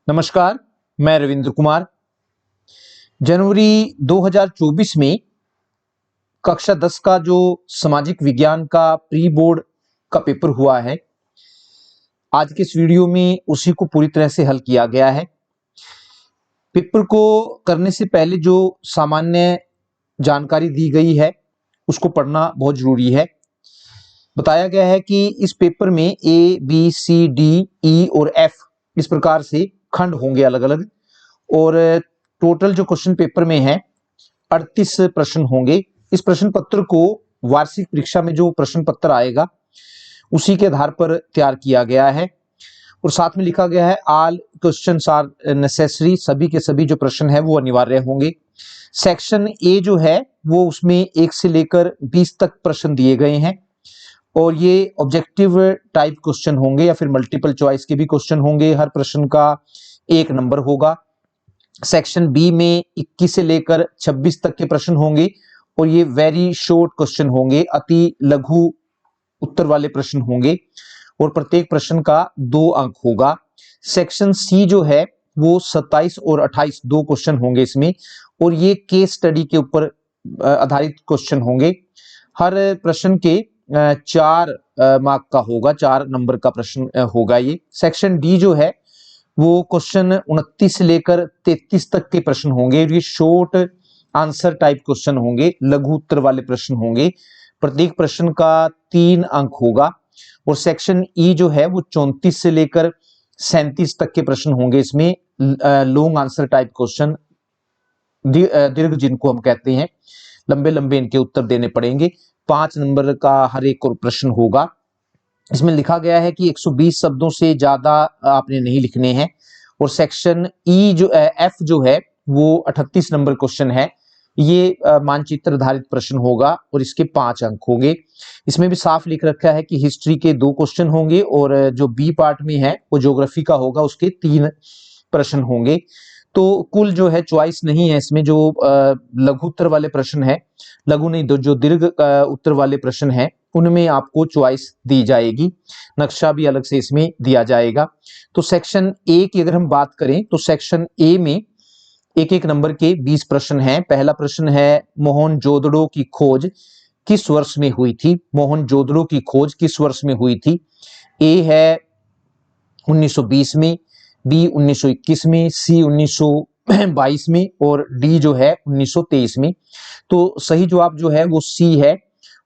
नमस्कार, मैं रविंद्र कुमार। जनवरी 2024 में कक्षा 10 का जो सामाजिक विज्ञान का प्री बोर्ड का पेपर हुआ है, आज के इस वीडियो में उसी को पूरी तरह से हल किया गया है। पेपर को करने से पहले जो सामान्य जानकारी दी गई है उसको पढ़ना बहुत जरूरी है। बताया गया है कि इस पेपर में ए, बी, सी, डी, ई और एफ इस प्रकार से खंड होंगे अलग अलग, और टोटल जो क्वेश्चन पेपर में है 38 प्रश्न होंगे। इस प्रश्न पत्र को वार्षिक परीक्षा में जो प्रश्न पत्र आएगा उसी के आधार पर तैयार किया गया है, और साथ में लिखा गया है ऑल क्वेश्चंस आर नेसेसरी, सभी के सभी जो प्रश्न है वो अनिवार्य होंगे। सेक्शन ए जो है वो उसमें 1 से लेकर 20 तक प्रश्न दिए गए हैं, और ये ऑब्जेक्टिव टाइप क्वेश्चन होंगे या फिर मल्टीपल चॉइस के भी क्वेश्चन होंगे। हर प्रश्न का 1 नंबर होगा। सेक्शन बी में 21 से लेकर 26 तक के प्रश्न होंगे, और ये वेरी शॉर्ट क्वेश्चन होंगे, अति लघु उत्तर वाले प्रश्न होंगे, और प्रत्येक प्रश्न का 2 अंक होगा। सेक्शन सी जो है वो 27 और 28 2 क्वेश्चन होंगे इसमें, और ये केस स्टडी के ऊपर आधारित क्वेश्चन होंगे। हर प्रश्न के 4 मार्क का होगा, 4 नंबर का प्रश्न होगा ये। सेक्शन डी जो है वो क्वेश्चन 29 से लेकर 33 तक के प्रश्न होंगे, ये शॉर्ट आंसर टाइप क्वेश्चन होंगे, लघु उत्तर वाले प्रश्न होंगे। प्रत्येक प्रश्न का 3 अंक होगा। और सेक्शन ई जो है वो 34 से लेकर 37 तक के प्रश्न होंगे, इसमें लॉन्ग आंसर टाइप क्वेश्चन, दीर्घ जिनको हम कहते हैं, लंबे लंबे इनके उत्तर देने पड़ेंगे। 5 नंबर का हर एक और प्रश्न होगा। इसमें लिखा गया है कि 120 शब्दों से ज्यादा आपने नहीं लिखने हैं। और सेक्शन ई जो एफ जो है वो 38 नंबर क्वेश्चन है, ये मानचित्र आधारित प्रश्न होगा, और इसके 5 अंक होंगे। इसमें भी साफ लिख रखा है कि हिस्ट्री के 2 क्वेश्चन होंगे, और जो बी पार्ट में है वो ज्योग्राफी का होगा, उसके 3 प्रश्न होंगे। तो कुल जो है चॉइस नहीं है इसमें, जो लघु उत्तर वाले प्रश्न है, लघु नहीं, जो दीर्घ उत्तर वाले प्रश्न है उनमें आपको चॉइस दी जाएगी। नक्शा भी अलग से इसमें दिया जाएगा। तो सेक्शन ए की अगर हम बात करें तो सेक्शन ए में 1-1 नंबर के 20 प्रश्न हैं। पहला प्रश्न है मोहनजोदड़ो की खोज किस वर्ष में हुई थी? मोहनजोदड़ो की खोज किस वर्ष में हुई थी? ए है 1920 में, बी 1921 में, सी 1922 में, और डी जो है 1923 में। तो सही जवाब जो है वो सी है,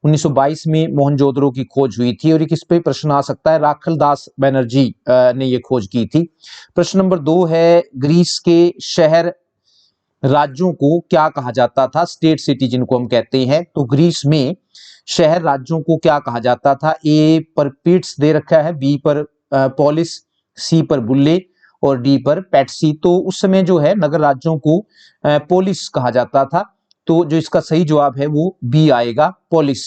1922 में मोहनजोदड़ो की खोज हुई थी। और किस पे प्रश्न आ सकता है? राखलदास बनर्जी ने ये खोज की थी। प्रश्न नंबर 2 है ग्रीस के शहर राज्यों को क्या कहा जाता था? स्टेट सिटी जिनको हम कहते हैं। तो ग्रीस में शहर राज्यों को क्या कहा जाता था? ए पर पीट्स दे रखा है, बी पर पोलिस, सी पर बुल्ले, और डी पर पैट्सी। तो उस समय जो है नगर राज्यों को पोलिस कहा जाता था। तो जो इसका सही जवाब है वो बी आएगा, पोलिस।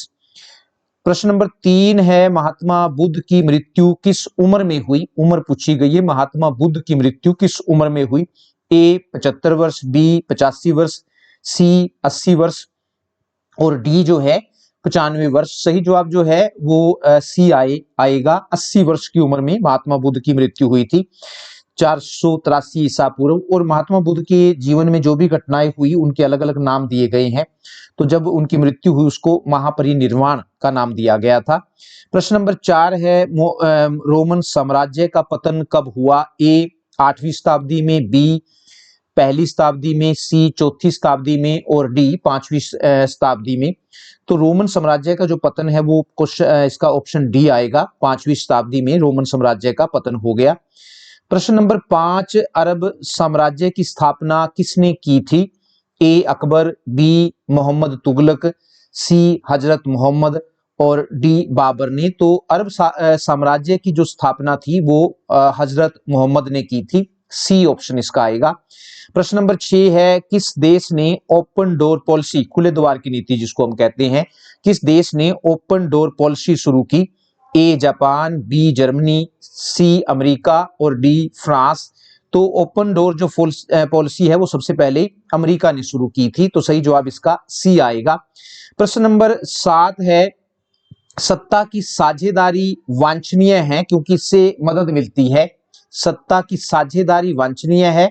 प्रश्न नंबर 3 है महात्मा बुद्ध की मृत्यु किस उम्र में हुई? उम्र पूछी गई है, महात्मा बुद्ध की मृत्यु किस उम्र में हुई? ए 75 वर्ष, बी 85 वर्ष, सी 80 वर्ष, और डी जो है 95 वर्ष। सही जवाब जो है वो सी आएगा, 80 वर्ष की उम्र में महात्मा बुद्ध की मृत्यु हुई थी, 483 ईसा पूर्व। और महात्मा बुद्ध के जीवन में जो भी घटनाएं हुई उनके अलग अलग नाम दिए गए हैं। तो जब उनकी मृत्यु हुई उसको महापरिनिर्वाण का नाम दिया गया था। प्रश्न नंबर 4 है रोमन साम्राज्य का पतन कब हुआ? ए 8वीं शताब्दी में, बी 1ली शताब्दी में, सी 4थी शताब्दी में, और डी 5वीं शताब्दी में। तो रोमन साम्राज्य का जो पतन है वो इसका ऑप्शन डी आएगा, 5वीं शताब्दी में रोमन साम्राज्य का पतन हो गया। प्रश्न नंबर 5 अरब साम्राज्य की स्थापना किसने की थी? ए अकबर, बी मोहम्मद तुगलक, सी हजरत मोहम्मद, और डी बाबर ने। तो अरब साम्राज्य की जो स्थापना थी वो हजरत मोहम्मद ने की थी, सी ऑप्शन इसका आएगा। प्रश्न नंबर 6 है किस देश ने ओपन डोर पॉलिसी, खुले द्वार की नीति जिसको हम कहते हैं, किस देश ने ओपन डोर पॉलिसी शुरू की? A Japan, B Germany, C America, और डी फ्रांस। तो ओपन डोर जो पॉलिसी है वो सबसे पहले अमेरिका ने शुरू की थी। तो सही जवाब इसका सी आएगा। प्रश्न नंबर 7 है सत्ता की साझेदारी वांछनीय है क्योंकि इससे मदद मिलती है। सत्ता की साझेदारी वांछनीय है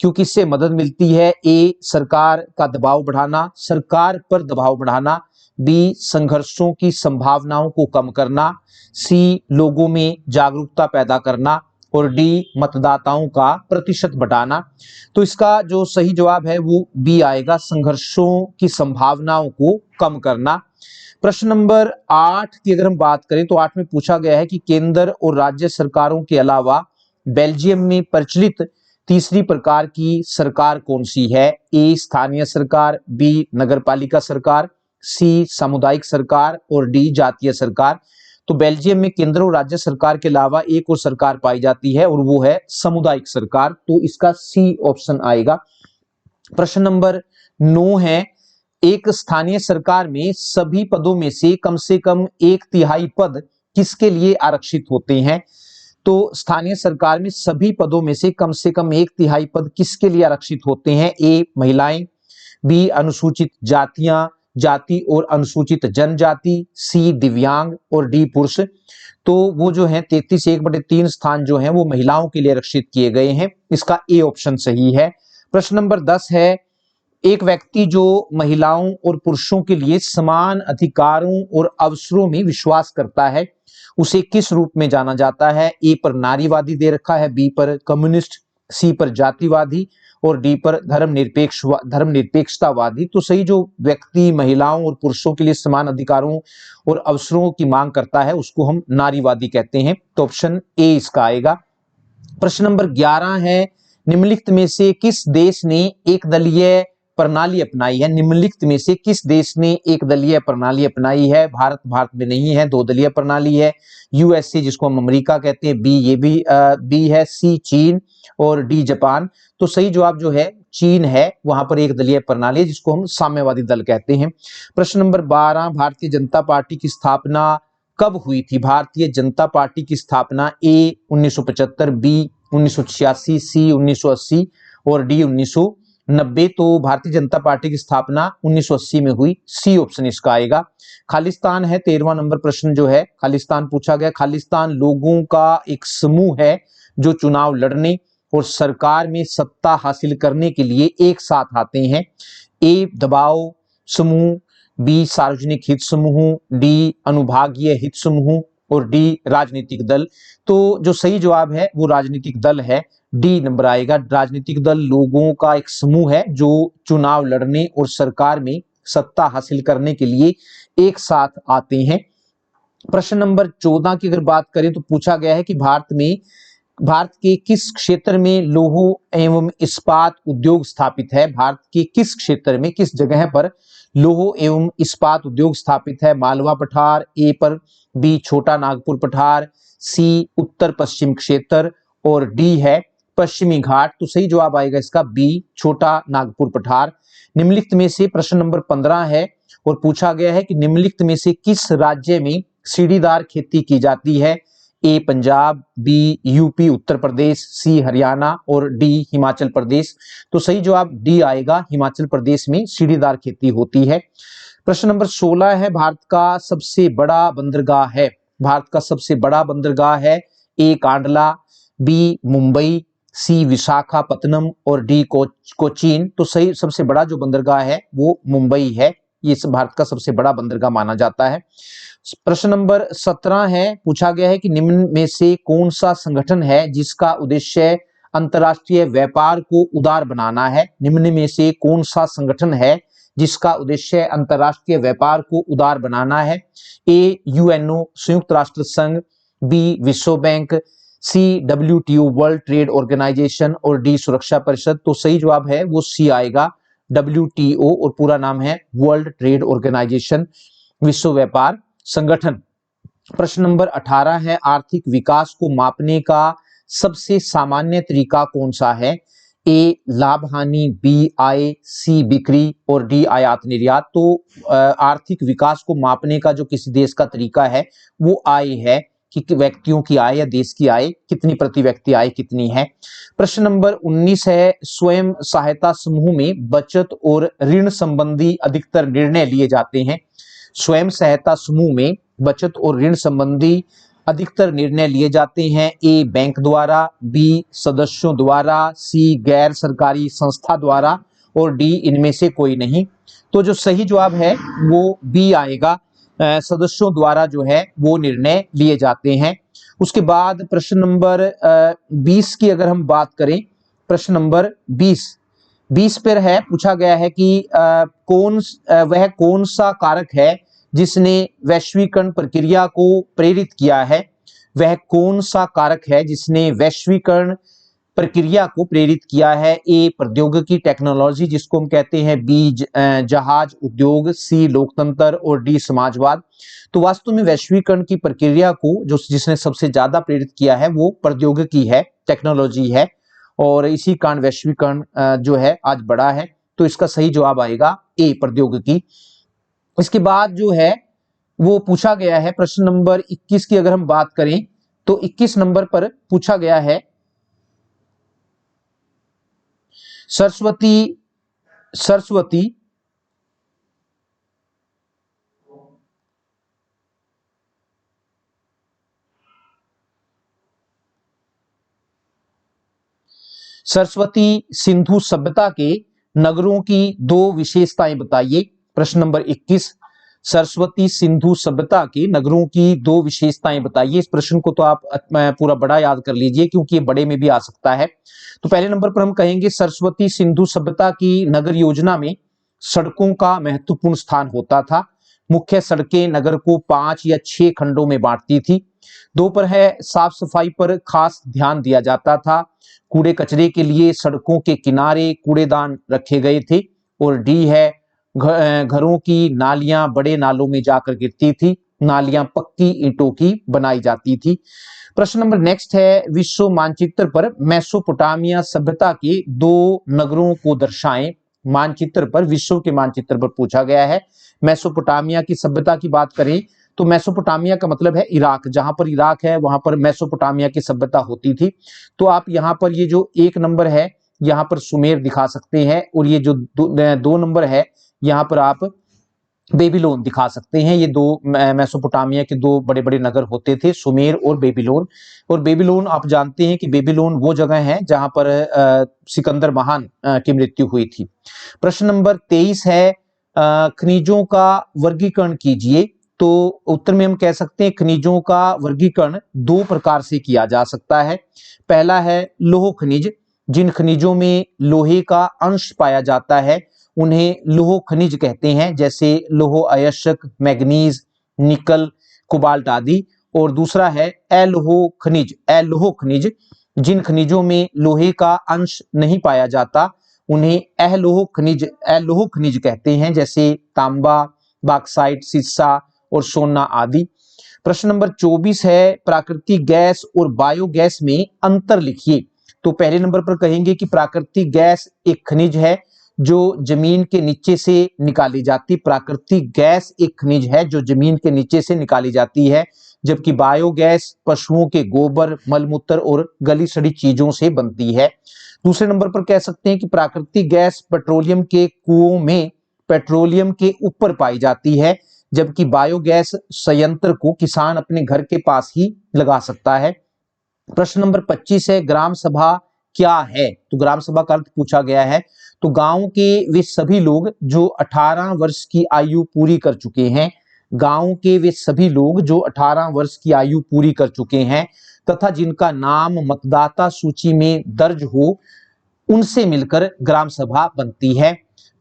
क्योंकि इससे मदद मिलती है। ए, सरकार का दबाव बढ़ाना, सरकार पर दबाव बढ़ाना। बी, संघर्षों की संभावनाओं को कम करना। सी, लोगों में जागरूकता पैदा करना। और डी, मतदाताओं का प्रतिशत बढ़ाना। तो इसका जो सही जवाब है वो बी आएगा, संघर्षों की संभावनाओं को कम करना। प्रश्न नंबर 8 की अगर हम बात करें तो 8 में पूछा गया है कि केंद्र और राज्य सरकारों के अलावा बेल्जियम में प्रचलित तीसरी प्रकार की सरकार कौन सी है। ए, स्थानीय सरकार। बी, नगरपालिका सरकार। सी, सामुदायिक सरकार। और डी, जातीय सरकार। तो बेल्जियम में केंद्र और राज्य सरकार के अलावा एक और सरकार पाई जाती है और वो है सामुदायिक सरकार। तो इसका सी ऑप्शन आएगा। प्रश्न नंबर 9 है, एक स्थानीय सरकार में सभी पदों में से कम 1/3 पद किसके लिए आरक्षित होते हैं। तो स्थानीय सरकार में सभी पदों में से कम 1/3 पद किसके लिए आरक्षित होते हैं। ए, महिलाएं। बी, अनुसूचित जाति और अनुसूचित जनजाति। सी, दिव्यांग। और डी, पुरुष। तो वो जो है 33/1/3 स्थान जो है वो महिलाओं के लिए आरक्षित किए गए हैं। इसका ए ऑप्शन सही है। प्रश्न नंबर 10 है, एक व्यक्ति जो महिलाओं और पुरुषों के लिए समान अधिकारों और अवसरों में विश्वास करता है उसे किस रूप में जाना जाता है। ए पर नारीवादी दे रखा है, बी पर कम्युनिस्ट, सी पर जातिवादी और डी पर धर्मनिरपेक्षतावादी। तो सही जो व्यक्ति महिलाओं और पुरुषों के लिए समान अधिकारों और अवसरों की मांग करता है उसको हम नारीवादी कहते हैं। तो ऑप्शन ए इसका आएगा। प्रश्न नंबर 11 है, निम्नलिखित में से किस देश ने एक दलीय प्रणाली अपनाई है। निम्नलिखित में से किस देश ने एक दलीय प्रणाली अपनाई है। भारत में नहीं है, 2 दलीय प्रणाली है। यूएसए जिसको हम अमेरिका कहते हैं, बी, ये भी बी है। सी, चीन। और डी, जापान। तो सही जवाब जो है चीन है, वहां पर एक दलीय प्रणाली है जिसको हम साम्यवादी दल कहते हैं। प्रश्न नंबर 12, भारतीय जनता पार्टी की स्थापना कब हुई थी। भारतीय जनता पार्टी की स्थापना ए 1975, बी 1986, सी 1980 और डी 1990। तो भारतीय जनता पार्टी की स्थापना 1980 में हुई, सी ऑप्शन इसका आएगा। खालिस्तान है 13वां नंबर प्रश्न जो है, खालिस्तान पूछा गया। खालिस्तान लोगों का एक समूह है जो चुनाव लड़ने और सरकार में सत्ता हासिल करने के लिए एक साथ आते हैं। ए, दबाव समूह। बी, सार्वजनिक हित समूह। डी, अनुभागीय हित समूह। और डी, राजनीतिक दल। तो जो सही जवाब है वो राजनीतिक दल है, डी नंबर आएगा। राजनीतिक दल लोगों का एक समूह है जो चुनाव लड़ने और सरकार में सत्ता हासिल करने के लिए एक साथ आते हैं। प्रश्न नंबर 14 की अगर बात करें तो पूछा गया है कि भारत के किस क्षेत्र में लौह एवं इस्पात उद्योग स्थापित है। भारत के किस क्षेत्र में, किस जगह पर लौह एवं इस्पात उद्योग स्थापित है। मालवा पठार ए पर, बी छोटा नागपुर पठार, सी उत्तर पश्चिम क्षेत्र और डी है पश्चिमी घाट। तो सही जवाब आएगा इसका बी छोटा नागपुर पठार। निम्नलिखित में से प्रश्न नंबर 15 है और पूछा गया है कि निम्नलिखित में से किस राज्य में सीढ़ीदार खेती की जाती है। ए पंजाब, बी यूपी उत्तर प्रदेश, सी हरियाणा और डी हिमाचल प्रदेश। तो सही जवाब डी आएगा, हिमाचल प्रदेश में सीढ़ीदार खेती होती है। प्रश्न नंबर 16 है, भारत का सबसे बड़ा बंदरगाह है। भारत का सबसे बड़ा बंदरगाह है ए कांडला, बी मुंबई, सी विशाखापत्तनम और डी कोचीन। तो सही सबसे बड़ा जो बंदरगाह है वो मुंबई है, ये भारत का सबसे बड़ा बंदरगाह माना जाता है। प्रश्न नंबर 17 है, पूछा गया है कि निम्न में से कौन सा संगठन है जिसका उद्देश्य अंतरराष्ट्रीय व्यापार को उदार बनाना है। निम्न में से कौन सा संगठन है जिसका उद्देश्य अंतरराष्ट्रीय व्यापार को उदार बनाना है। ए यूएनओ संयुक्त राष्ट्र संघ, बी विश्व बैंक, सी डब्ल्यूटीओ वर्ल्ड ट्रेड ऑर्गेनाइजेशन और डी सुरक्षा परिषद। तो सही जवाब है वो सी आएगा, डब्ल्यूटीओ, और पूरा नाम है वर्ल्ड ट्रेड ऑर्गेनाइजेशन, विश्व व्यापार संगठन। प्रश्न नंबर 18 है, आर्थिक विकास को मापने का सबसे सामान्य तरीका कौन सा है। ए लाभ हानि, बी आय, सी बिक्री और डी आयात निर्यात। तो आर्थिक विकास को मापने का जो किसी देश का तरीका है वो आय है, कि व्यक्तियों की आय या देश की आय कितनी, प्रति व्यक्ति आय कितनी है। प्रश्न नंबर 19 है, स्वयं सहायता समूह में बचत और ऋण संबंधी अधिकतर निर्णय लिए जाते हैं। स्वयं सहायता समूह में बचत और ऋण संबंधी अधिकतर निर्णय लिए जाते हैं? ए बैंक द्वारा, बी सदस्यों द्वारा, सी गैर सरकारी संस्था द्वारा और डी इनमें से कोई नहीं। तो जो सही जवाब है वो बी आएगा, सदस्यों द्वारा जो है वो निर्णय लिए जाते हैं। उसके बाद प्रश्न नंबर 20 की अगर हम बात करें, प्रश्न नंबर 20 पर है, पूछा गया है कि वह कौन सा कारक है जिसने वैश्वीकरण प्रक्रिया को प्रेरित किया है? वह कौन सा कारक है जिसने वैश्वीकरण प्रक्रिया को प्रेरित किया है? ए प्रौद्योगिकी टेक्नोलॉजी जिसको हम कहते हैं, बी जहाज उद्योग, सी लोकतंत्र और डी समाजवाद। तो वास्तव में वैश्वीकरण की प्रक्रिया को जिसने सबसे ज्यादा प्रेरित किया है वो प्रौद्योगिकी है, टेक्नोलॉजी है, और इसी कारण वैश्वीकरण जो है आज बढ़ा है। तो इसका सही जवाब आएगा ए प्रौद्योगिकी। इसके बाद जो है वो पूछा गया है प्रश्न नंबर 21 की अगर हम बात करें तो 21 नंबर पर पूछा गया है सरस्वती सिंधु सभ्यता के नगरों की दो विशेषताएं बताइए। प्रश्न नंबर 21, सरस्वती सिंधु सभ्यता के नगरों की दो विशेषताएं बताइए। इस प्रश्न को तो आप पूरा बड़ा याद कर लीजिए क्योंकि ये बड़े में भी आ सकता है। तो पहले नंबर पर हम कहेंगे सरस्वती सिंधु सभ्यता की नगर योजना में सड़कों का महत्वपूर्ण स्थान होता था। मुख्य सड़कें नगर को 5 या 6 खंडों में बांटती थी। दो पर है साफ सफाई पर खास ध्यान दिया जाता था। कूड़े कचरे के लिए सड़कों के किनारे कूड़ेदान रखे गए थे। और डी है घरों की नालियां बड़े नालों में जाकर गिरती थी। नालियां पक्की ईंटों की बनाई जाती थी। प्रश्न नंबर नेक्स्ट है, विश्व मानचित्र पर मेसोपोटामिया सभ्यता के दो नगरों को दर्शाएं। मानचित्र पर, विश्व के मानचित्र पर पूछा गया है। मेसोपोटामिया की सभ्यता की बात करें तो मेसोपोटामिया का मतलब है इराक, जहां पर इराक है वहां पर मेसोपोटामिया की सभ्यता होती थी। तो आप यहां पर ये जो 1 नंबर है यहां पर सुमेर दिखा सकते हैं, और ये जो 2 नंबर है यहां पर आप बेबीलोन दिखा सकते हैं। ये दो मेसोपोटामिया के दो बड़े बड़े नगर होते थे, सुमेर और बेबीलोन। और बेबीलोन आप जानते हैं कि बेबीलोन वो जगह है जहां पर सिकंदर महान की मृत्यु हुई थी। प्रश्न नंबर 23 है, खनिजों का वर्गीकरण कीजिए। तो उत्तर में हम कह सकते हैं खनिजों का वर्गीकरण 2 प्रकार से किया जा सकता है। पहला है लौह खनिज, जिन खनिजों में लोहे का अंश पाया जाता है उन्हें लौह खनिज कहते हैं, जैसे लौह अयस्क, मैग्नीज, निकल, कोबाल्ट आदि। और दूसरा है अलोह खनिज, जिन खनिजों में लोहे का अंश नहीं पाया जाता उन्हें अलोह खनिज कहते हैं, जैसे तांबा, बॉक्साइट, सीसा और सोना आदि। प्रश्न नंबर 24 है, प्राकृतिक गैस और बायोगैस में अंतर लिखिए। तो पहले नंबर पर कहेंगे कि प्राकृतिक गैस एक खनिज है जो जमीन के नीचे से निकाली जाती। प्राकृतिक गैस एक खनिज है जो जमीन के नीचे से निकाली जाती है, जबकि बायोगैस पशुओं के गोबर, मलमूत्र और गली सड़ी चीजों से बनती है। दूसरे नंबर पर कह सकते हैं कि प्राकृतिक गैस पेट्रोलियम के कुओं में पेट्रोलियम के ऊपर पाई जाती है, जबकि बायोगैस संयंत्र को किसान अपने घर के पास ही लगा सकता है। प्रश्न नंबर 25 है, ग्राम सभा क्या है? तो ग्राम सभा का अर्थ पूछा गया है। तो गांव के वे सभी लोग जो 18 वर्ष की आयु पूरी कर चुके हैं, गांव के वे सभी लोग जो 18 वर्ष की आयु पूरी कर चुके हैं तथा जिनका नाम मतदाता सूची में दर्ज हो, उनसे मिलकर ग्राम सभा बनती है।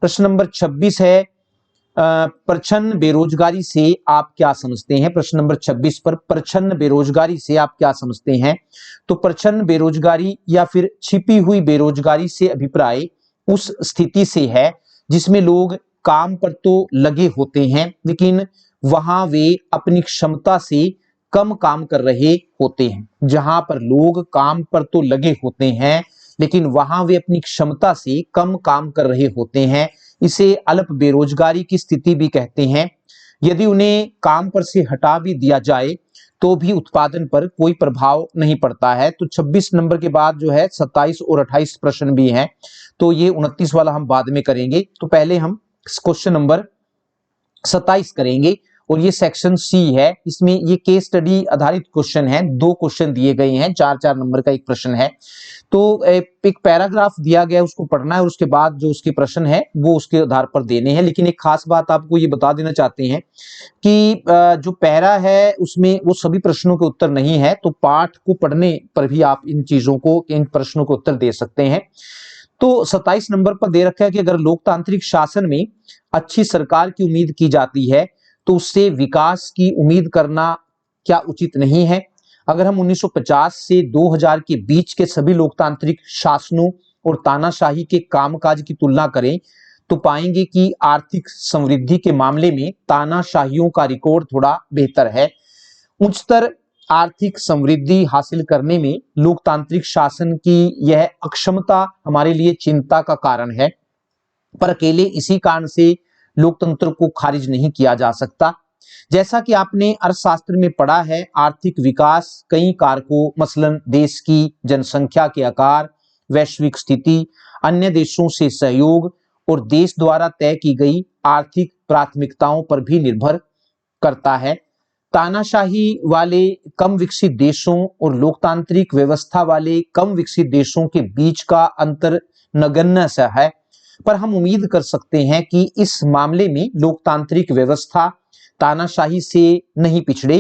प्रश्न नंबर 26 है, प्रच्छन्न बेरोजगारी से आप क्या समझते हैं? प्रश्न नंबर 26 पर प्रच्छन्न बेरोजगारी से आप क्या समझते हैं? तो प्रच्छन्न बेरोजगारी या फिर छिपी हुई बेरोजगारी से अभिप्राय उस स्थिति से है जिसमें लोग काम पर तो लगे होते हैं लेकिन वहां वे अपनी क्षमता से कम काम कर रहे होते हैं। जहां पर लोग काम पर तो लगे होते हैं लेकिन वहां वे अपनी क्षमता से कम काम कर रहे होते हैं, इसे अल्प बेरोजगारी की स्थिति भी कहते हैं। यदि उन्हें काम पर से हटा भी दिया जाए तो भी उत्पादन पर कोई प्रभाव नहीं पड़ता है। तो 26 नंबर के बाद जो है 27 और 28 प्रश्न भी हैं, तो ये 29 वाला हम बाद में करेंगे। तो पहले हम क्वेश्चन नंबर 27 करेंगे। और ये सेक्शन सी है। इसमें ये केस स्टडी आधारित क्वेश्चन है, 2 क्वेश्चन दिए गए हैं, 4-4 नंबर का एक प्रश्न है। तो एक पैराग्राफ दिया गया है, उसको पढ़ना है और उसके बाद जो उसके प्रश्न है वो उसके आधार पर देने हैं। लेकिन एक खास बात आपको ये बता देना चाहते हैं कि जो पैरा है उसमें वो सभी प्रश्नों के उत्तर नहीं है, तो पाठ को पढ़ने पर भी आप इन चीजों को, इन प्रश्नों को उत्तर दे सकते हैं। तो 27 नंबर पर दे रखा है कि अगर लोकतांत्रिक शासन में अच्छी सरकार की उम्मीद की जाती है तो उससे विकास की उम्मीद करना क्या उचित नहीं है? अगर हम 1950 से 2000 के बीच के सभी लोकतांत्रिक शासनों और तानाशाही के कामकाज की तुलना करें तो पाएंगे कि आर्थिक समृद्धि के मामले में तानाशाहियों का रिकॉर्ड थोड़ा बेहतर है। उच्चतर आर्थिक समृद्धि हासिल करने में लोकतांत्रिक शासन की यह अक्षमता हमारे लिए चिंता का कारण है, पर अकेले इसी कारण से लोकतंत्र को खारिज नहीं किया जा सकता। जैसा कि आपने अर्थशास्त्र में पढ़ा है, आर्थिक विकास कई कारकों, मसलन देश की जनसंख्या के आकार, वैश्विक स्थिति, अन्य देशों से सहयोग और देश द्वारा तय की गई आर्थिक प्राथमिकताओं पर भी निर्भर करता है। तानाशाही वाले कम विकसित देशों और लोकतांत्रिक व्यवस्था वाले कम विकसित देशों के बीच का अंतर नगण्य सा है, पर हम उम्मीद कर सकते हैं कि इस मामले में लोकतांत्रिक व्यवस्था तानाशाही से नहीं पिछड़े।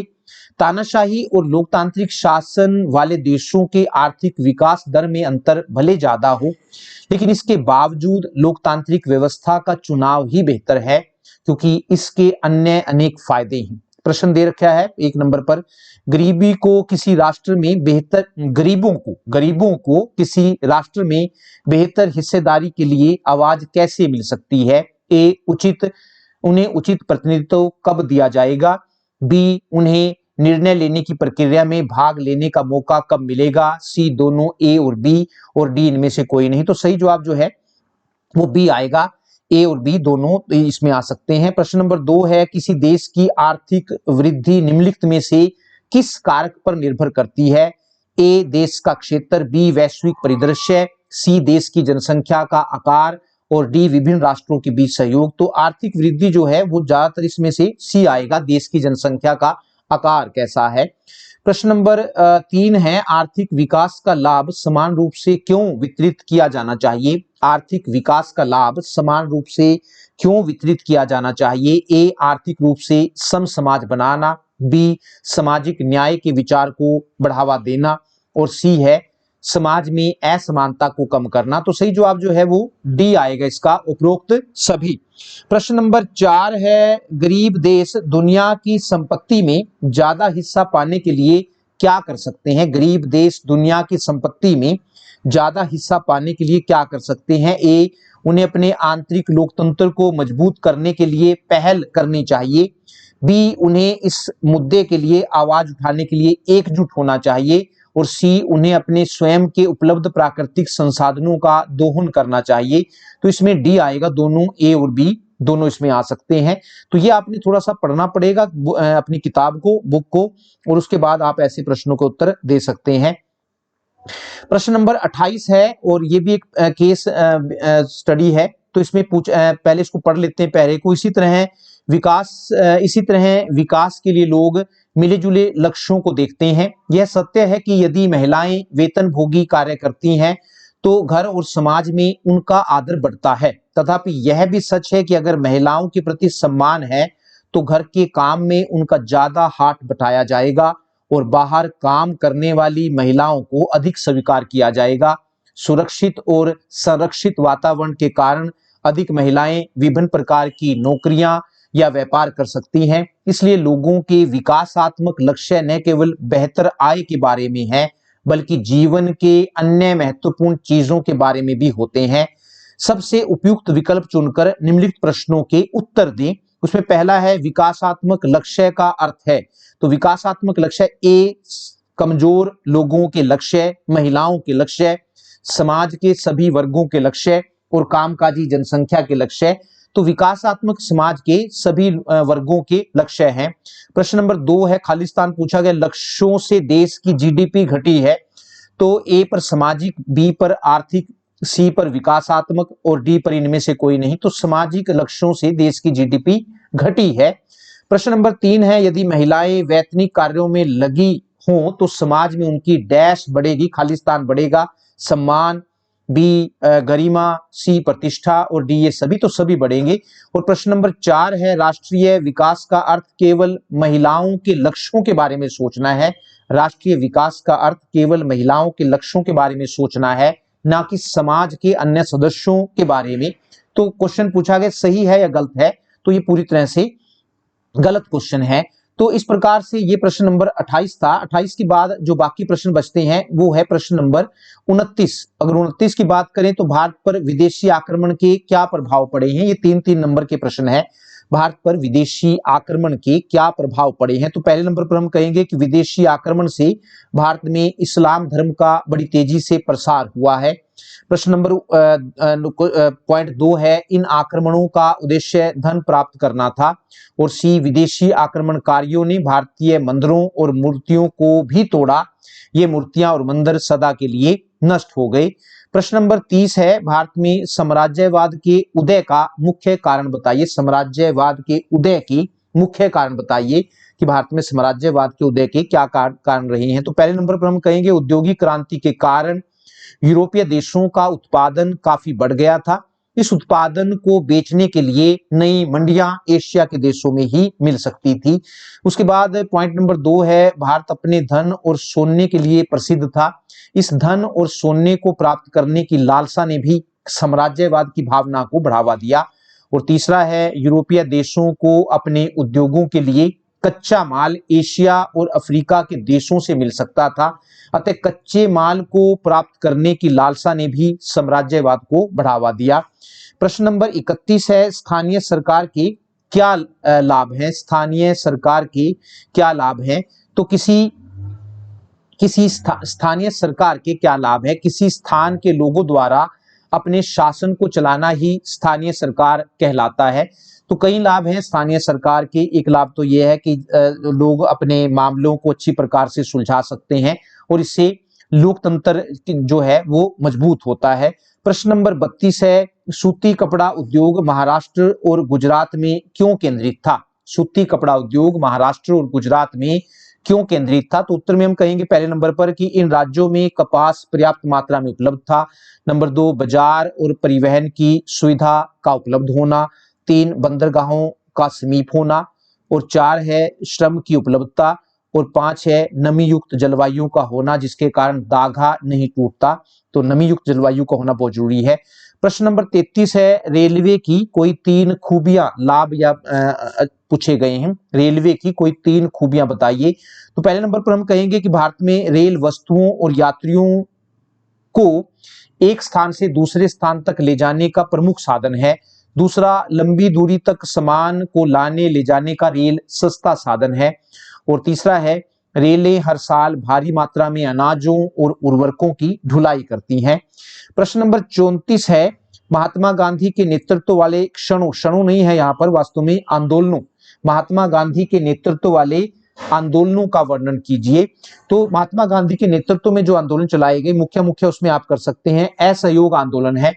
तानाशाही और लोकतांत्रिक शासन वाले देशों के आर्थिक विकास दर में अंतर भले ज्यादा हो, लेकिन इसके बावजूद लोकतांत्रिक व्यवस्था का चुनाव ही बेहतर है, क्योंकि इसके अन्य अनेक फायदे हैं। प्रश्न दे रखा है 1 नंबर पर, गरीबी को किसी राष्ट्र में बेहतर, गरीबों को किसी राष्ट्र में बेहतर हिस्सेदारी के लिए आवाज कैसे मिल सकती है? ए, उन्हें उचित प्रतिनिधित्व कब दिया जाएगा? बी, उन्हें निर्णय लेने की प्रक्रिया में भाग लेने का मौका कब मिलेगा? सी, दोनों ए और बी, और डी इनमें से कोई नहीं। तो सही जवाब जो है वो बी आएगा, ए और बी दोनों इसमें आ सकते हैं। प्रश्न नंबर 2 है, किसी देश की आर्थिक वृद्धि निम्नलिखित में से किस कारक पर निर्भर करती है? ए, देश का क्षेत्र, बी, वैश्विक परिदृश्य, सी, देश की जनसंख्या का आकार, और डी, विभिन्न राष्ट्रों के बीच सहयोग। तो आर्थिक वृद्धि जो है वो ज्यादातर इसमें से सी आएगा, देश की जनसंख्या का आकार कैसा है। प्रश्न नंबर 3 है, आर्थिक विकास का लाभ समान रूप से क्यों वितरित किया जाना चाहिए? आर्थिक विकास का लाभ समान रूप से क्यों वितरित किया जाना चाहिए? ए, आर्थिक रूप से सम समाज बनाना, बी, सामाजिक न्याय के विचार को बढ़ावा देना, और सी है समाज में असमानता को कम करना। तो सही जवाब जो है वो डी आएगा, इसका उपरोक्त सभी। प्रश्न नंबर 4 है, गरीब देश दुनिया की संपत्ति में ज्यादा हिस्सा पाने के लिए क्या कर सकते हैं? गरीब देश दुनिया की संपत्ति में ज्यादा हिस्सा पाने के लिए क्या कर सकते हैं? ए, उन्हें अपने आंतरिक लोकतंत्र को मजबूत करने के लिए पहल करनी चाहिए। बी, उन्हें इस मुद्दे के लिए आवाज उठाने के लिए एकजुट होना चाहिए, और सी, उन्हें अपने स्वयं के उपलब्ध प्राकृतिक संसाधनों का दोहन करना चाहिए। तो इसमें डी आएगा, दोनों ए और बी दोनों इसमें आ सकते हैं। तो ये आपने थोड़ा सा पढ़ना पड़ेगा अपनी किताब को, बुक को, और उसके बाद आप ऐसे प्रश्नों के उत्तर दे सकते हैं। प्रश्न नंबर 28 है, और ये भी एक केस स्टडी है, तो इसमें पहले इसको पढ़ लेते हैं पहले को। इसी तरह विकास के लिए लोग मिले जुले लक्ष्यों को देखते हैं। यह सत्य है कि यदि महिलाएं वेतनभोगी कार्य करती हैं तो घर और समाज में उनका आदर बढ़ता है, तथापि यह भी सच है कि अगर महिलाओं के प्रति सम्मान है तो घर के काम में उनका ज्यादा हाथ बटाया जाएगा और बाहर काम करने वाली महिलाओं को अधिक स्वीकार किया जाएगा। सुरक्षित और संरक्षित वातावरण के कारण अधिक महिलाएं विभिन्न प्रकार की नौकरियां या व्यापार कर सकती हैं। इसलिए लोगों के विकासात्मक लक्ष्य न केवल बेहतर आय के बारे में है, बल्कि जीवन के अन्य महत्वपूर्ण चीजों के बारे में भी होते हैं। सबसे उपयुक्त विकल्प चुनकर निम्नलिखित प्रश्नों के उत्तर दें। उसमें पहला है, विकासात्मक लक्ष्य का अर्थ है। तो विकासात्मक लक्ष्य ए, कमजोर लोगों के लक्ष्य, महिलाओं के लक्ष्य, समाज के सभी वर्गों के लक्ष्य और कामकाजी जनसंख्या के लक्ष्य। तो विकासात्मक समाज के सभी वर्गों के लक्ष्य हैं। प्रश्न नंबर 2 है, खालिस्तान पूछा गया, लक्ष्यों से देश की जीडीपी घटी है। तो ए पर सामाजिक, बी पर आर्थिक, सी पर विकासात्मक और डी पर इनमें से कोई नहीं। तो सामाजिक लक्ष्यों से देश की जीडीपी घटी है। प्रश्न नंबर 3 है, यदि महिलाएं वैतनिक कार्यों में लगी हों तो समाज में उनकी डैश बढ़ेगी, खालिस्तान बढ़ेगा, सम्मान, बी गरिमा, सी प्रतिष्ठा और डी ये सभी, तो सभी बढ़ेंगे। और प्रश्न नंबर 4 है, राष्ट्रीय विकास का अर्थ केवल महिलाओं के लक्ष्यों के बारे में सोचना है। राष्ट्रीय विकास का अर्थ केवल महिलाओं के लक्ष्यों के बारे में सोचना है, ना कि समाज के अन्य सदस्यों के बारे में। तो क्वेश्चन पूछा गया सही है या गलत है, तो ये पूरी तरह से गलत क्वेश्चन है। तो इस प्रकार से ये प्रश्न नंबर 28 था। 28 के बाद जो बाकी प्रश्न बचते हैं वो है प्रश्न नंबर 29। अगर 29 की बात करें तो भारत पर विदेशी आक्रमण के क्या प्रभाव पड़े हैं, ये 3-3 नंबर के प्रश्न है। भारत पर विदेशी आक्रमण के क्या प्रभाव पड़े हैं, तो पहले नंबर पर हम कहेंगे कि विदेशी आक्रमण से भारत में इस्लाम धर्म का बड़ी तेजी से प्रसार हुआ है। प्रश्न नंबर पॉइंट 2 है, इन आक्रमणों का उद्देश्य धन प्राप्त करना था। और सी, विदेशी आक्रमणकारियों ने भारतीय मंदिरों और मूर्तियों को भी तोड़ा, ये मूर्तियां और मंदिर सदा के लिए नष्ट हो गए। प्रश्न नंबर 30 है, भारत में साम्राज्यवाद के उदय का मुख्य कारण बताइए। साम्राज्यवाद के उदय के मुख्य कारण बताइए कि भारत में साम्राज्यवाद के उदय के क्या कारण रहे हैं। तो पहले नंबर पर हम कहेंगे औद्योगिक क्रांति के कारण यूरोपीय देशों का उत्पादन काफी बढ़ गया था। इस उत्पादन को बेचने के लिए नई मंडियां एशिया के देशों में ही मिल सकती थी। उसके बाद पॉइंट नंबर 2 है, भारत अपने धन और सोने के लिए प्रसिद्ध था। इस धन और सोने को प्राप्त करने की लालसा ने भी साम्राज्यवाद की भावना को बढ़ावा दिया। और तीसरा है, यूरोपीय देशों को अपने उद्योगों के लिए कच्चा माल एशिया और अफ्रीका के देशों से मिल सकता था, अतः कच्चे माल को प्राप्त करने की लालसा ने भी साम्राज्यवाद को बढ़ावा दिया। प्रश्न नंबर 31 है, स्थानीय सरकार के क्या लाभ हैं। स्थानीय सरकार के क्या लाभ हैं, तो किसी स्थानीय सरकार के क्या लाभ है। किसी स्थान के लोगों द्वारा अपने शासन को चलाना ही स्थानीय सरकार कहलाता है। तो कई लाभ हैं स्थानीय सरकार के। एक लाभ तो यह है कि लोग अपने मामलों को अच्छी प्रकार से सुलझा सकते हैं और इससे लोकतंत्र जो है वो मजबूत होता है। प्रश्न नंबर 32 है, सूती कपड़ा उद्योग महाराष्ट्र और गुजरात में क्यों केंद्रित था। सूती कपड़ा उद्योग महाराष्ट्र और गुजरात में क्यों केंद्रित था, तो उत्तर में हम कहेंगे पहले नंबर पर कि इन राज्यों में कपास पर्याप्त मात्रा में उपलब्ध था। नंबर 2, बाजार और परिवहन की सुविधा का उपलब्ध होना। 3, बंदरगाहों का समीप होना। और 4 है श्रम की उपलब्धता। और 5 है नमी युक्त जलवायु का होना जिसके कारण दागा नहीं टूटता। तो नमी युक्त जलवायु का होना बहुत जरूरी है। प्रश्न नंबर 33 है, रेलवे की कोई 3 खूबियां लाभ या पूछे गए हैं। रेलवे की कोई 3 खूबियां बताइए। तो पहले नंबर पर हम कहेंगे कि भारत में रेल वस्तुओं और यात्रियों को एक स्थान से दूसरे स्थान तक ले जाने का प्रमुख साधन है। दूसरा, लंबी दूरी तक सामान को लाने ले जाने का रेल सस्ता साधन है। और तीसरा है, रेलें हर साल भारी मात्रा में अनाजों और उर्वरकों की ढुलाई करती हैं। प्रश्न नंबर 34 है, महात्मा गांधी के नेतृत्व वाले क्षणों नहीं है यहाँ पर, वास्तव में आंदोलनों, महात्मा गांधी के नेतृत्व वाले आंदोलनों का वर्णन कीजिए। तो महात्मा गांधी के नेतृत्व में जो आंदोलन चलाए गए मुख्य उसमें आप कर सकते हैं असहयोग आंदोलन है।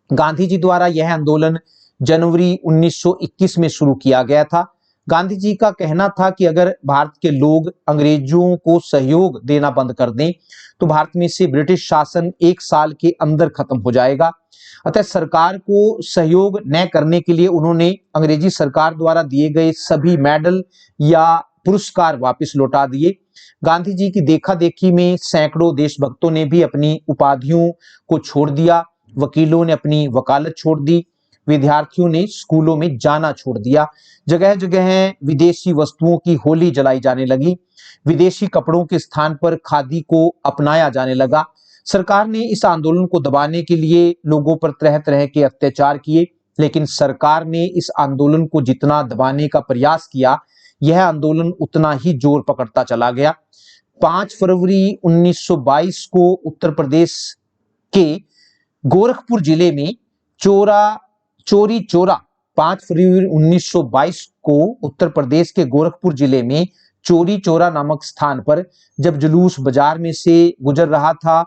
गांधी जी द्वारा यह आंदोलन जनवरी 1921 में शुरू किया गया था। गांधी जी का कहना था कि अगर भारत के लोग अंग्रेजों को सहयोग देना बंद कर दें तो भारत में से ब्रिटिश शासन 1 साल के अंदर खत्म हो जाएगा। अतः सरकार को सहयोग न करने के लिए उन्होंने अंग्रेजी सरकार द्वारा दिए गए सभी मेडल या पुरस्कार वापस लौटा दिए। गांधी जी की देखा देखी में सैकड़ों देशभक्तों ने भी अपनी उपाधियों को छोड़ दिया। वकीलों ने अपनी वकालत छोड़ दी। विद्यार्थियों ने स्कूलों में जाना छोड़ दिया। जगह जगह विदेशी वस्तुओं की होली जलाई जाने लगी। विदेशी कपड़ों के स्थान पर खादी को अपनाया जाने लगा। सरकार ने इस आंदोलन को दबाने के लिए लोगों पर तरह तरह के अत्याचार किए, लेकिन सरकार ने इस आंदोलन को जितना दबाने का प्रयास किया यह आंदोलन उतना ही जोर पकड़ता चला गया। 5 फरवरी 1922 को उत्तर प्रदेश के गोरखपुर जिले में चौरी चौरा 5 फरवरी 1922 को उत्तर प्रदेश के गोरखपुर जिले में चौरी चौरा नामक स्थान पर जब जुलूस बाजार में से गुजर रहा था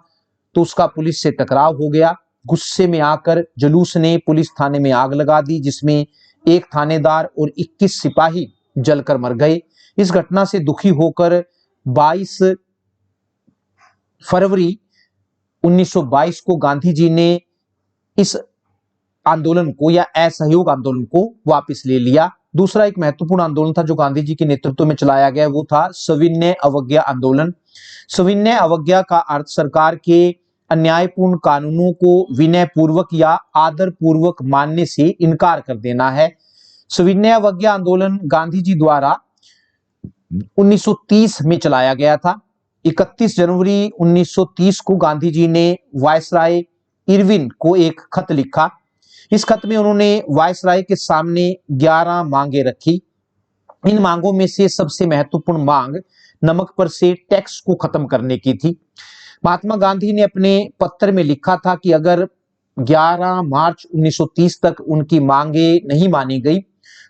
तो उसका पुलिस से टकराव हो गया। गुस्से में आकर जुलूस ने पुलिस थाने में आग लगा दी जिसमें एक थानेदार और 21 सिपाही जलकर मर गए। इस घटना से दुखी होकर 22 फरवरी 1922 को गांधी जी ने इस आंदोलन को या असहयोग आंदोलन को वापस ले लिया। दूसरा एक महत्वपूर्ण आंदोलन था जो गांधी जी के नेतृत्व में चलाया गया, वो था सविनय अवज्ञा आंदोलन। सविनय अवज्ञा का अर्थ सरकार के अन्यायपूर्ण कानूनों को विनय पूर्वक या आदर पूर्वक मानने से इनकार कर देना है। सविनय अवज्ञा आंदोलन गांधी जी द्वारा 1930 में चलाया गया था। 31 जनवरी 1930 को गांधी जी ने वायसराय इरविन को एक खत लिखा। इस खत में उन्होंने वायसराय के सामने 11 मांगे रखी। इन मांगों में से सबसे महत्वपूर्ण मांग नमक पर से टैक्स को खत्म करने की थी। महात्मा गांधी ने अपने पत्र में लिखा था कि अगर 11 मार्च 1930 तक उनकी मांगे नहीं मानी गई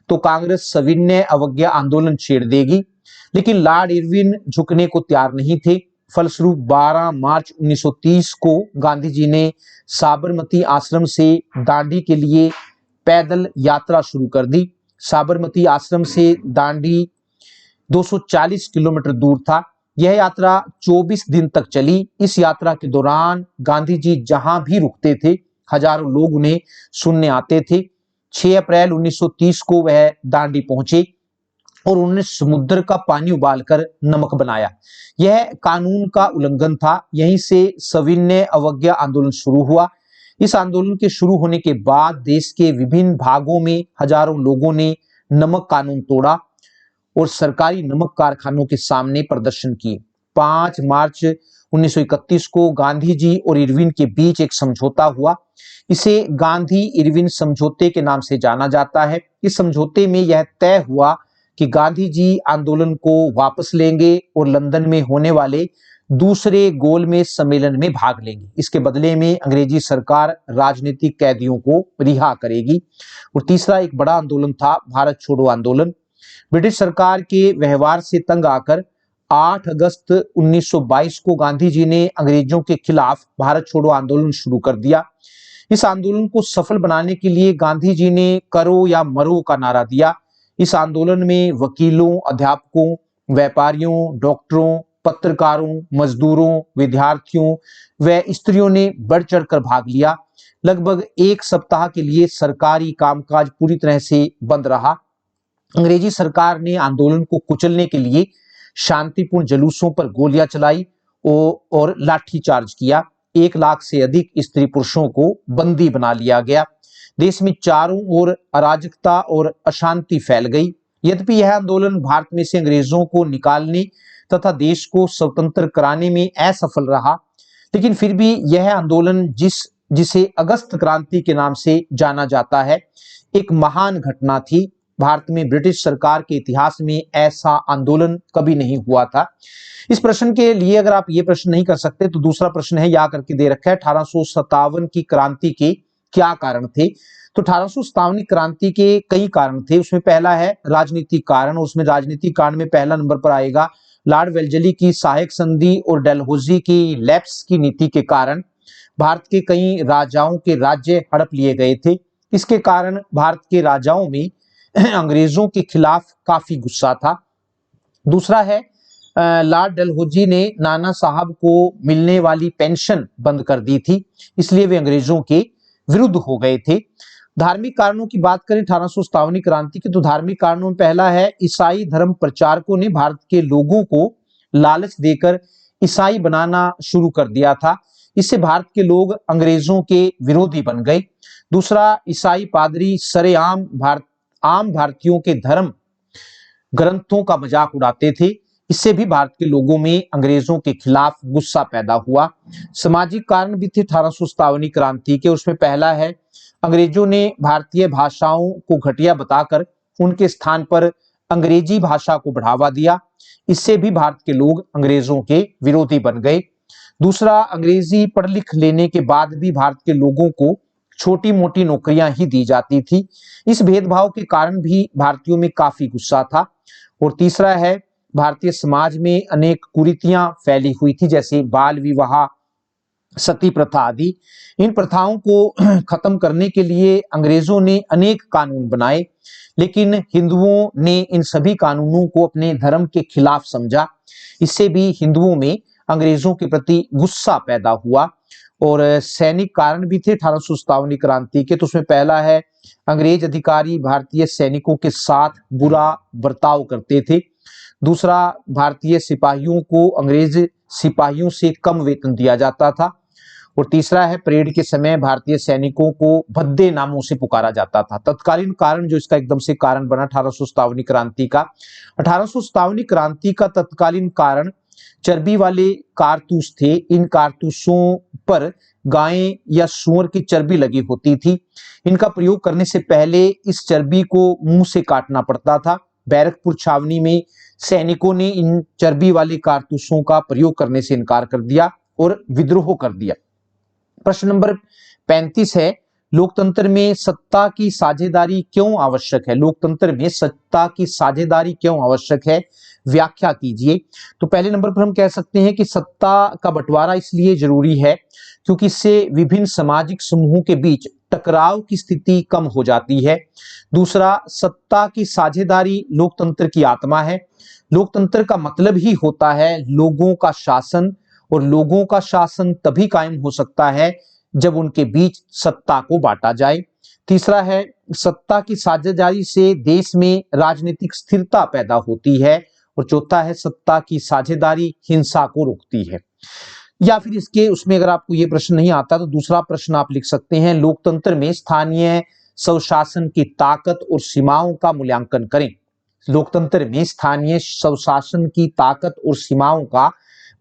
तो कांग्रेस सविनय अवज्ञा आंदोलन छेड़ देगी, लेकिन लॉर्ड इरविन झुकने को तैयार नहीं थे। फलस्वरूप 12 मार्च 1930 को गांधी जी ने साबरमती आश्रम से दांडी के लिए पैदल यात्रा शुरू कर दी। साबरमती आश्रम से दांडी 240 किलोमीटर दूर था। यह यात्रा 24 दिन तक चली। इस यात्रा के दौरान गांधी जी जहां भी रुकते थे हजारों लोग उन्हें सुनने आते थे। 6 अप्रैल 1930 को वह दांडी पहुंचे और उन्होंने समुद्र का पानी उबालकर नमक बनाया। यह कानून का उल्लंघन था। यहीं से सविनय अवज्ञा आंदोलन शुरू हुआ। इस आंदोलन के शुरू होने के बाद देश के विभिन्न भागों में हजारों लोगों ने नमक कानून तोड़ा और सरकारी नमक कारखानों के सामने प्रदर्शन किए। 5 मार्च 1931 को गांधी जी और इरविन के बीच एक समझौता हुआ। इसे गांधी इरविन समझौते के नाम से जाना जाता है। इस समझौते में यह तय हुआ कि गांधी जी आंदोलन को वापस लेंगे और लंदन में होने वाले दूसरे गोलमेज सम्मेलन में भाग लेंगे। इसके बदले में अंग्रेजी सरकार राजनीतिक कैदियों को रिहा करेगी। और तीसरा एक बड़ा आंदोलन था भारत छोड़ो आंदोलन। ब्रिटिश सरकार के व्यवहार से तंग आकर 8 अगस्त 1922 को गांधी जी ने अंग्रेजों के खिलाफ भारत छोड़ो आंदोलन शुरू कर दिया। इस आंदोलन को सफल बनाने के लिए गांधी जी ने करो या मरो का नारा दिया। इस आंदोलन में वकीलों, अध्यापकों, व्यापारियों, डॉक्टरों, पत्रकारों, मजदूरों, विद्यार्थियों व स्त्रियों ने बढ़ चढ़कर भाग लिया। लगभग एक सप्ताह के लिए सरकारी कामकाज पूरी तरह से बंद रहा। अंग्रेजी सरकार ने आंदोलन को कुचलने के लिए शांतिपूर्ण जुलूसों पर गोलियां चलाई और लाठीचार्ज किया। 1 लाख से अधिक स्त्री पुरुषों को बंदी बना लिया गया। देश में चारों ओर अराजकता और अशांति फैल गई। यद्यपि यह आंदोलन भारत में से अंग्रेजों को निकालने तथा देश को स्वतंत्र कराने में असफल रहा, लेकिन फिर भी यह आंदोलन जिसे अगस्त क्रांति के नाम से जाना जाता है, एक महान घटना थी। भारत में ब्रिटिश सरकार के इतिहास में ऐसा आंदोलन कभी नहीं हुआ था। इस प्रश्न के लिए अगर आप ये प्रश्न नहीं कर सकते तो दूसरा प्रश्न है, यहाँ करके दे रखा है 1857 की क्रांति के क्या कारण थे। तो 1857 क्रांति के कई कारण थे। उसमें पहला है राजनीतिक कारण। उसमें राजनीतिक कारण में पहला नंबर पर आएगा लॉर्ड वेल्लेस्ली की सहायक संधि और डलहौजी की लैप्स की नीति के कारण भारत के कई राजाओं के राज्य हड़प लिए गए थे। इसके कारण भारत के राजाओं में अंग्रेजों के खिलाफ काफी गुस्सा था। दूसरा है लॉर्ड डलहौजी ने नाना साहब को मिलने वाली पेंशन बंद कर दी थी, इसलिए वे अंग्रेजों के विरुद्ध हो गए थे। धार्मिक कारणों की बात करें 1857 क्रांति की, तो धार्मिक कारणों में पहला है ईसाई धर्म प्रचारकों ने भारत के लोगों को लालच देकर ईसाई बनाना शुरू कर दिया था। इससे भारत के लोग अंग्रेजों के विरोधी बन गए। दूसरा, ईसाई पादरी सरेआम आम भारतीयों के धर्म ग्रंथों का मजाक उड़ाते थे। इससे भी भारत के लोगों में अंग्रेजों के खिलाफ गुस्सा पैदा हुआ। सामाजिक कारण भी थे 1857 क्रांति के। उसमें पहला है अंग्रेजों ने भारतीय भाषाओं को घटिया बताकर उनके स्थान पर अंग्रेजी भाषा को बढ़ावा दिया। इससे भी भारत के लोग अंग्रेजों के विरोधी बन गए। दूसरा, अंग्रेजी पढ़ लिख लेने के बाद भी भारत के लोगों को छोटी मोटी नौकरियां ही दी जाती थी। इस भेदभाव के कारण भी भारतीयों में काफी गुस्सा था। और तीसरा है भारतीय समाज में अनेक कुरीतियां फैली हुई थी, जैसे बाल विवाह, सती प्रथा आदि। इन प्रथाओं को खत्म करने के लिए अंग्रेजों ने अनेक कानून बनाए, लेकिन हिंदुओं ने इन सभी कानूनों को अपने धर्म के खिलाफ समझा। इससे भी हिंदुओं में अंग्रेजों के प्रति गुस्सा पैदा हुआ और सैनिक कारण भी थे 1857 क्रांति के। तो उसमें पहला है, अंग्रेज अधिकारी भारतीय सैनिकों के साथ बुरा बर्ताव करते थे। दूसरा, भारतीय सिपाहियों को अंग्रेज सिपाहियों से कम वेतन दिया जाता था। और तीसरा है, परेड के समय भारतीय सैनिकों को भद्दे नामों से पुकारा जाता था। तत्कालीन कारण जो इसका एकदम से कारण बना 1857 क्रांति का, 1857 क्रांति का तत्कालीन कारण चर्बी वाले कारतूस थे। इन कारतूसों पर गाय या सूअर की चर्बी लगी होती थी। इनका प्रयोग करने से पहले इस चर्बी को मुंह से काटना पड़ता था। बैरकपुर छावनी में सैनिकों ने इन चर्बी वाले कारतूसों का प्रयोग करने से इनकार कर दिया और विद्रोह कर दिया। प्रश्न नंबर 35 है, लोकतंत्र में सत्ता की साझेदारी क्यों आवश्यक है? लोकतंत्र में सत्ता की साझेदारी क्यों आवश्यक है, व्याख्या कीजिए। तो पहले नंबर पर हम कह सकते हैं कि सत्ता का बंटवारा इसलिए जरूरी है क्योंकि इससे विभिन्न सामाजिक समूहों के बीच टकराव की स्थिति कम हो जाती है। दूसरा, सत्ता की साझेदारी लोकतंत्र की आत्मा है। लोकतंत्र का मतलब ही होता है लोगों का शासन, और लोगों का शासन तभी कायम हो सकता है जब उनके बीच सत्ता को बांटा जाए। तीसरा है, सत्ता की साझेदारी से देश में राजनीतिक स्थिरता पैदा होती है। और चौथा है, सत्ता की साझेदारी हिंसा को रोकती है। या फिर इसके उसमें अगर आपको ये प्रश्न नहीं आता तो दूसरा प्रश्न आप लिख सकते हैं, लोकतंत्र में स्थानीय स्वशासन की ताकत और सीमाओं का मूल्यांकन करें। लोकतंत्र में स्थानीय स्वशासन की ताकत और सीमाओं का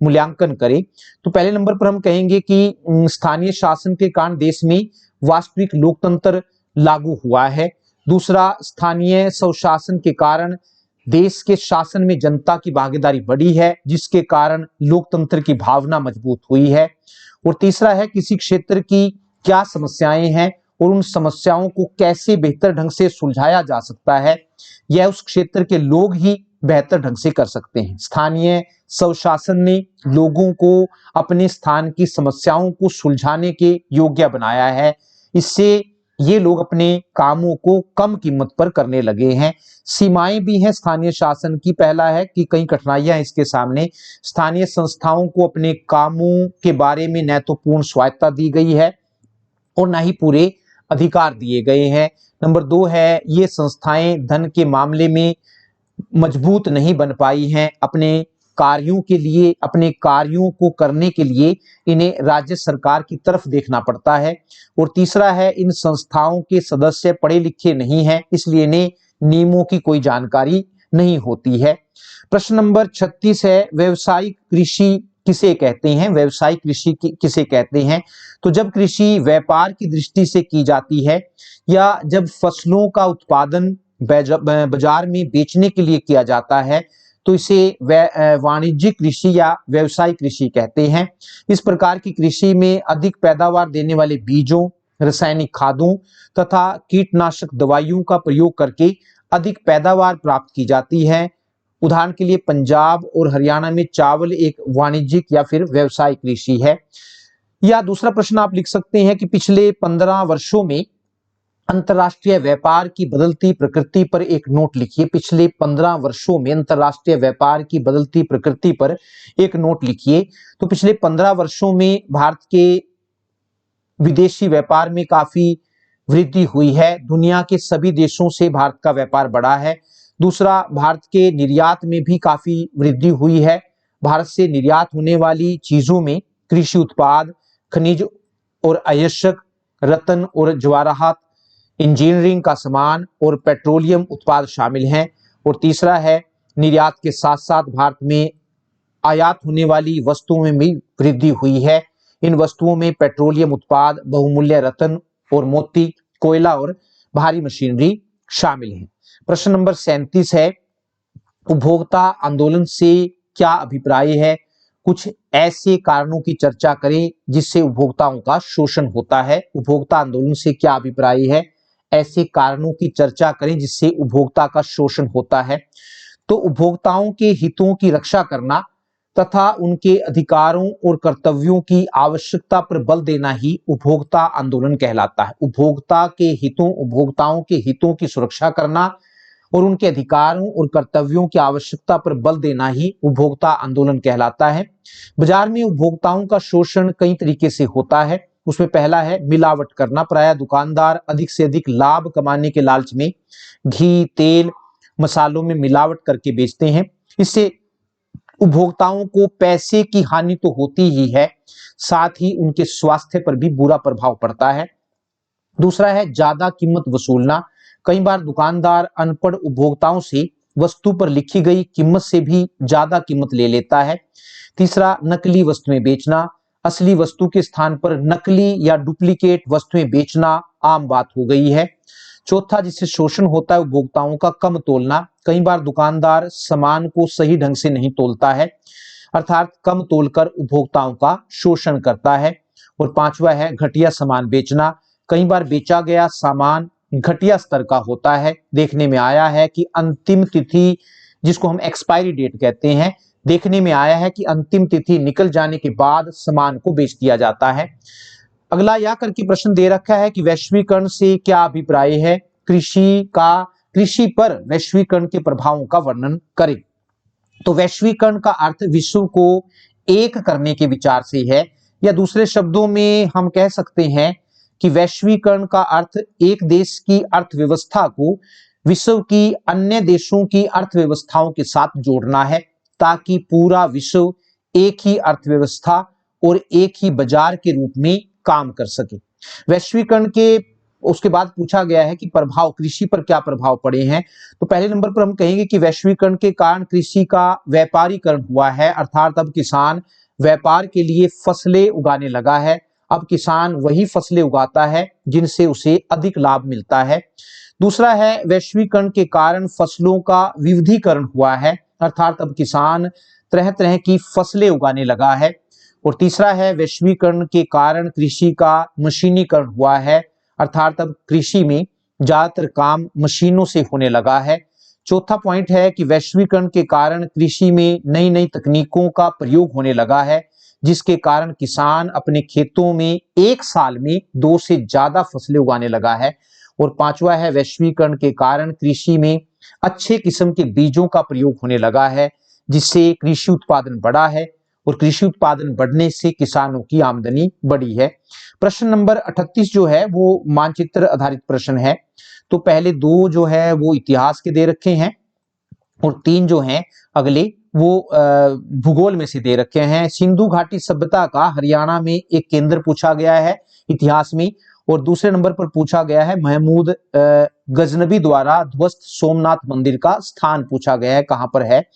मूल्यांकन करें। तो पहले नंबर पर हम कहेंगे कि स्थानीय शासन के कारण देश में वास्तविक लोकतंत्र लागू हुआ है। दूसरा, स्थानीय स्वशासन के कारण देश के शासन में जनता की भागीदारी बढ़ी है, जिसके कारण लोकतंत्र की भावना मजबूत हुई है। और तीसरा है, किसी क्षेत्र की क्या समस्याएं हैं और उन समस्याओं को कैसे बेहतर ढंग से सुलझाया जा सकता है, यह उस क्षेत्र के लोग ही बेहतर ढंग से कर सकते हैं। स्थानीय स्वशासन ने लोगों को अपने स्थान की समस्याओं को सुलझाने के योग्य बनाया है। इससे ये लोग अपने कामों को कम कीमत पर करने लगे हैं। सीमाएं भी हैं स्थानीय शासन की। पहला है कि कई कठिनाइयां इसके सामने। स्थानीय संस्थाओं को अपने कामों के बारे में न तो पूर्ण स्वायत्ता दी गई है और न ही पूरे अधिकार दिए गए हैं। नंबर 2 है, ये संस्थाएं धन के मामले में मजबूत नहीं बन पाई हैं। अपने कार्यों के लिए, अपने कार्यों को करने के लिए इन्हें राज्य सरकार की तरफ देखना पड़ता है। और तीसरा है, इन संस्थाओं के सदस्य पढ़े लिखे नहीं हैं, इसलिए इन्हें नियमों की कोई जानकारी नहीं होती है। प्रश्न नंबर 36 है, व्यावसायिक कृषि किसे कहते हैं? व्यावसायिक कृषि किसे कहते हैं? तो जब कृषि व्यापार की दृष्टि से की जाती है या जब फसलों का उत्पादन बाजार में बेचने के लिए किया जाता है तो इसे वाणिज्यिक कृषि या व्यावसायिक कृषि कहते हैं। इस प्रकार की कृषि में अधिक पैदावार देने वाले बीजों, रासायनिक खादों तथा कीटनाशक दवाइयों का प्रयोग करके अधिक पैदावार प्राप्त की जाती है। उदाहरण के लिए पंजाब और हरियाणा में चावल एक वाणिज्यिक या फिर व्यावसायिक कृषि है। या दूसरा प्रश्न आप लिख सकते हैं कि पिछले 15 वर्षों में अंतरराष्ट्रीय व्यापार की बदलती प्रकृति पर एक नोट लिखिए। पिछले 15 वर्षों में अंतरराष्ट्रीय व्यापार की बदलती प्रकृति पर एक नोट लिखिए। तो पिछले 15 वर्षों में भारत के विदेशी व्यापार में काफी वृद्धि हुई है। दुनिया के सभी देशों से भारत का व्यापार बढ़ा है। दूसरा, भारत के निर्यात में भी काफी वृद्धि हुई है। भारत से निर्यात होने वाली चीजों में कृषि उत्पाद, खनिज और आवश्यक रत्न और जवाहरात, इंजीनियरिंग का सामान और पेट्रोलियम उत्पाद शामिल हैं। और तीसरा है, निर्यात के साथ साथ भारत में आयात होने वाली वस्तुओं में भी वृद्धि हुई है। इन वस्तुओं में पेट्रोलियम उत्पाद, बहुमूल्य रत्न और मोती, कोयला और भारी मशीनरी शामिल हैं। प्रश्न नंबर 37 है, उपभोक्ता आंदोलन से क्या अभिप्राय है? कुछ ऐसे कारणों की चर्चा करें जिससे उपभोक्ताओं का शोषण होता है। उपभोक्ता आंदोलन से क्या अभिप्राय है? ऐसे कारणों की चर्चा करें जिससे उपभोक्ता का शोषण होता है। तो उपभोक्ताओं के हितों की रक्षा करना तथा उनके अधिकारों और कर्तव्यों की आवश्यकता पर बल देना ही उपभोक्ता आंदोलन कहलाता है। उपभोक्ताओं के हितों की सुरक्षा करना और उनके अधिकारों और कर्तव्यों की आवश्यकता पर बल देना ही उपभोक्ता आंदोलन कहलाता है। बाजार में उपभोक्ताओं का शोषण कई तरीके से होता है। उसमें पहला है मिलावट करना। प्रायः दुकानदार अधिक से अधिक लाभ कमाने के लालच में घी, तेल, मसालों में मिलावट करके बेचते हैं। इससे उपभोक्ताओं को पैसे की हानि तो होती ही है, साथ ही उनके स्वास्थ्य पर भी बुरा प्रभाव पड़ता है। दूसरा है ज्यादा कीमत वसूलना। कई बार दुकानदार अनपढ़ उपभोक्ताओं से वस्तु पर लिखी गई कीमत से भी ज्यादा कीमत ले लेता है। तीसरा, नकली वस्तुएं बेचना। असली वस्तु के स्थान पर नकली या डुप्लीकेट वस्तुएं बेचना आम बात हो गई है। चौथा, जिससे शोषण होता है उपभोक्ताओं का, कम तोलना। कई बार दुकानदार सामान को सही ढंग से नहीं तोलता है, अर्थात कम तोलकर उपभोक्ताओं का शोषण करता है। और पांचवा है घटिया सामान बेचना। कई बार बेचा गया सामान घटिया स्तर का होता है। देखने में आया है कि अंतिम तिथि, जिसको हम एक्सपायरी डेट कहते हैं, देखने में आया है कि अंतिम तिथि निकल जाने के बाद सामान को बेच दिया जाता है। अगला यह करके प्रश्न दे रखा है कि वैश्वीकरण से क्या अभिप्राय है, कृषि पर वैश्वीकरण के प्रभावों का वर्णन करें। तो वैश्वीकरण का अर्थ विश्व को एक करने के विचार से है, या दूसरे शब्दों में हम कह सकते हैं कि वैश्वीकरण का अर्थ एक देश की अर्थव्यवस्था को विश्व की अन्य देशों की अर्थव्यवस्थाओं के साथ जोड़ना है, ताकि पूरा विश्व एक ही अर्थव्यवस्था और एक ही बाजार के रूप में काम कर सके। वैश्वीकरण के उसके बाद पूछा गया है कि प्रभाव, कृषि पर क्या प्रभाव पड़े हैं। तो पहले नंबर पर हम कहेंगे कि वैश्वीकरण के कारण कृषि का व्यापारीकरण हुआ है, अर्थात अब किसान व्यापार के लिए फसलें उगाने लगा है। अब किसान वही फसलें उगाता है जिनसे उसे अधिक लाभ मिलता है। दूसरा है वैश्वीकरण के कारण फसलों का विविधीकरण हुआ है, अर्थात अब किसान तरह तरह की फसलें उगाने लगा है। और तीसरा है वैश्वीकरण के कारण कृषि का मशीनीकरण हुआ है, अर्थात अब कृषि में ज्यादातर काम मशीनों से होने लगा है। चौथा पॉइंट है कि वैश्वीकरण के कारण कृषि में नई नई तकनीकों का प्रयोग होने लगा है, जिसके कारण किसान अपने खेतों में एक साल में 2 से ज्यादा फसलें उगाने लगा है। और पांचवा है वैश्वीकरण के कारण कृषि में अच्छे किस्म के बीजों का प्रयोग होने लगा है, जिससे कृषि उत्पादन बढ़ा है, और कृषि उत्पादन बढ़ने से किसानों की आमदनी बढ़ी है। प्रश्न नंबर 38 जो है वो मानचित्र आधारित प्रश्न है। तो पहले 2 जो है वो इतिहास के दे रखे हैं, और 3 जो हैं अगले वो भूगोल में से दे रखे हैं। सिंधु घाटी सभ्यता का हरियाणा में एक केंद्र पूछा गया है इतिहास में, और दूसरे नंबर पर पूछा गया है महमूद गजनबी द्वारा ध्वस्त सोमनाथ मंदिर का स्थान पूछा गया है, कहां पर है।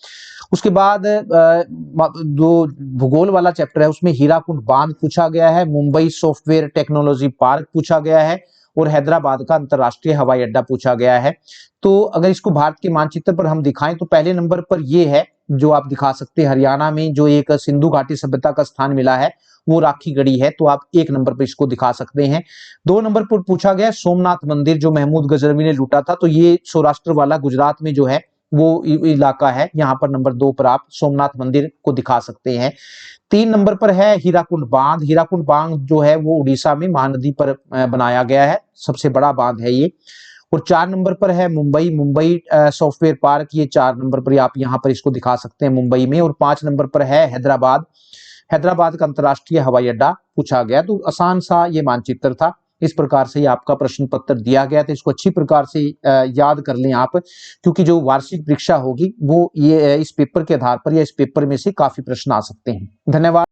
उसके बाद जो भूगोल वाला चैप्टर है उसमें हीराकुंड बांध पूछा गया है, मुंबई सॉफ्टवेयर टेक्नोलॉजी पार्क पूछा गया है, और हैदराबाद का अंतरराष्ट्रीय हवाई अड्डा पूछा गया है। तो अगर इसको भारत के मानचित्र पर हम दिखाएं तो पहले नंबर पर ये है जो आप दिखा सकते हैं, हरियाणा में जो एक सिंधु घाटी सभ्यता का स्थान मिला है वो राखी गढ़ी है, तो आप 1 नंबर पर इसको दिखा सकते हैं। 2 नंबर पर पूछा गया सोमनाथ मंदिर जो महमूद गजनवी ने लूटा था, तो ये सौराष्ट्र वाला गुजरात में जो है वो इलाका है, यहाँ पर नंबर 2 पर आप सोमनाथ मंदिर को दिखा सकते हैं। 3 नंबर पर है हीराकुंड बांध। हीराकुंड बांध जो है वो उड़ीसा में महानदी पर बनाया गया है, सबसे बड़ा बांध है ये। और 4 नंबर पर है मुंबई सॉफ्टवेयर पार्क, ये 4 नंबर पर आप यहाँ पर इसको दिखा सकते हैं मुंबई में। और 5 नंबर पर है हैदराबाद का अंतरराष्ट्रीय हवाई अड्डा पूछा गया। तो आसान सा ये मानचित्र था। इस प्रकार से आपका प्रश्न पत्र दिया गया, तो इसको अच्छी प्रकार से याद कर लें आप, क्योंकि जो वार्षिक परीक्षा होगी वो ये इस पेपर के आधार पर या इस पेपर में से काफी प्रश्न आ सकते हैं। धन्यवाद।